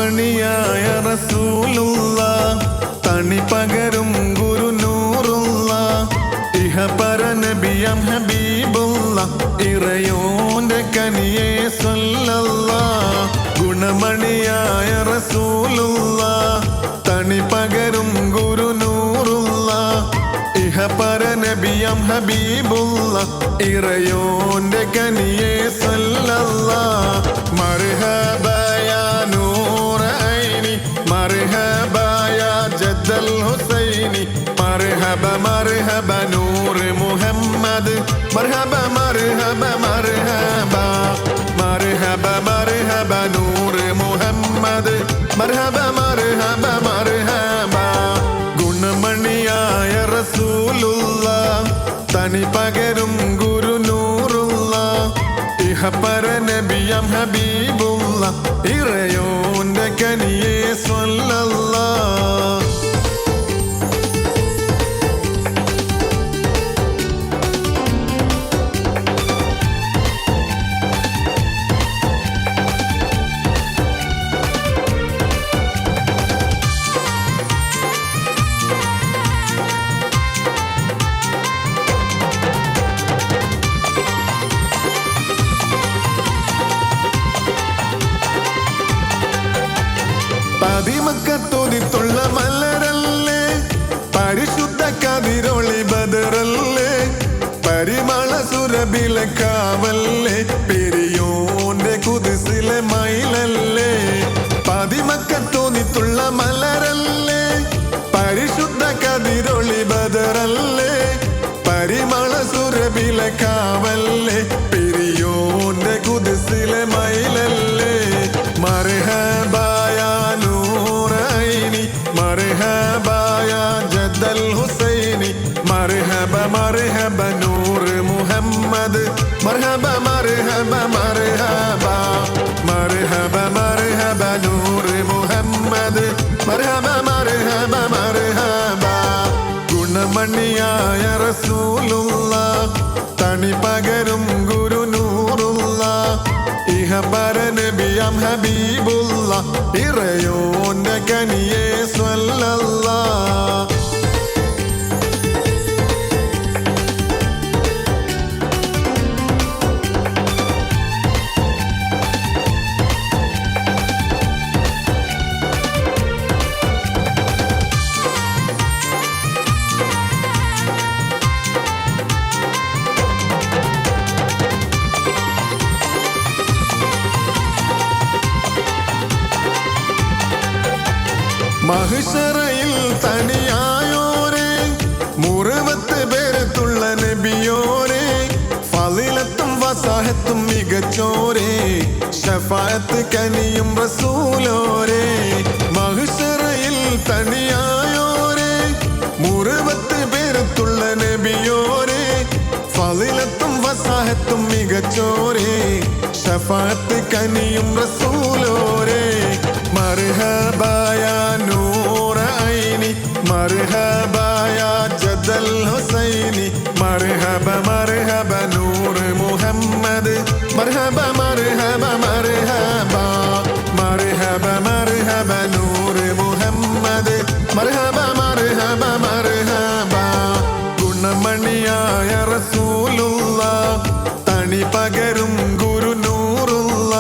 ഗുണമണിയായ റസൂലുള്ള തണി പകരും ഗുരുനൂറുള്ള ഇഹപര നബിയം ഹബീബുള്ള ഇറയോന്റെ കനിയെ സ്വല്ലല്ലാഹ്. ഗുണമണിയായ റസൂലുള്ള തണി പകരും ഗുരുനൂറുള്ള ഇഹപര നബിയം ഹബീബുള്ള ഇറയോന്റെ കനിയെ സ്വല്ലല്ലാഹ്. മർഹബ യാ നൂറ ഐനി മർഹബ യാ ജദ്ദൽ ഹുസൈനി മർഹബ മർഹബ നൂർ മുഹമ്മദ് മർഹബ മർഹബ മർഹബ മർഹബ മർഹബ നൂർ മുഹമ്മദ് മർഹബ മർഹബ മർഹബ. ഗുണമണിയായ റസൂലുള്ള തനി പകരും ഗുരുനൂറുള്ള ഇഹപര നബിയം ഹബീബുള്ള ഇറയോന്റെ കനിയെ സ്വല്ലല്ലാഹ്. പതിമക്കത്തോതിത്തുള്ള മലരല്ലേ പരിശുദ്ധ കതിരൊളി ബദറല്ലേ പരിമള സുരഭിലെ കാവല്ലേ പെരിയോന്റെ കുതിസിലെ മയിലല്ലേ. പതിമക്കത്തോതിത്തുള്ള മലരല്ലേ പരിശുദ്ധ കതിരൊളി ബദറല്ലേ പരിമള സുരഭിലെ കാവല്ലേ പെരിയോന്റെ കുതിസിലെ മയിലല്ലേ. മർഹബ യാ നൂറ ഐനി മർഹബ യാ ജദ്ദൽ ഹുസൈനി മർഹബ മർഹബ നൂർ മുഹമ്മദ് മർഹബ മർഹബ മർഹബ മർഹബ മർഹബ നൂർ മുഹമ്മദ് മർഹബ മർഹബ മർഹബ. ഗുണമണിയായ റസൂലുള്ള തണി പകരും ഗുരുനൂറുള്ള ഇഹപര നബിയം ഹബീബുള്ള ഇറയോന്റെ കനിയെ സ്വല്ലല്ലാഹ്. മഹ്ശറയിൽ തനിയായോരേ മുറുവത്ത് പേരത്തുള്ള നബിയോരേ ഫളിലത്തും വസാഹത്തും മികച്ചോരേ ശഫാഅത്ത് കനിയും റസൂലോരേ. മഹ്ശറയിൽ തനിയായോരേ മുറുവത്ത് പേരത്തുള്ള നബിയോരേ ഫളിലത്തും വസാഹത്തും മികച്ചോരേ ശഫാഅത്ത് കനിയും റസൂലോരേ. മർഹബ യാ നൂറ ഐനി മർഹബ യാ ജദ്ദൽ ഹുസൈനി മർഹബ മർഹബ നൂർ മുഹമ്മദ് മർഹബ മർഹബ മർഹബ മർഹബ മർഹബ നൂർ മുഹമ്മദ് മർഹബ മർഹബ മർഹബ. ഗുണമണിയായ റസൂലുള്ള തണി പകരും ഗുരുനൂറുള്ള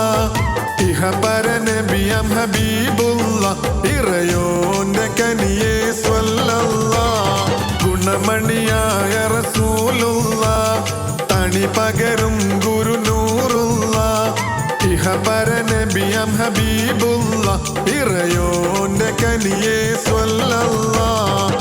ഇഹപര നബിയം ഹബീബുള്ള ഇറയോന്റെ കനിയെ സ്വല്ലല്ലാഹ്. ഗുണമണിയായ റസൂലുള്ള തണി പകരും ഗുരുനൂറുള്ള ഇഹപര നബിയം ഹബീബുള്ള ഇറയോന്റെ കനിയെ സ്വല്ലല്ലാഹ്.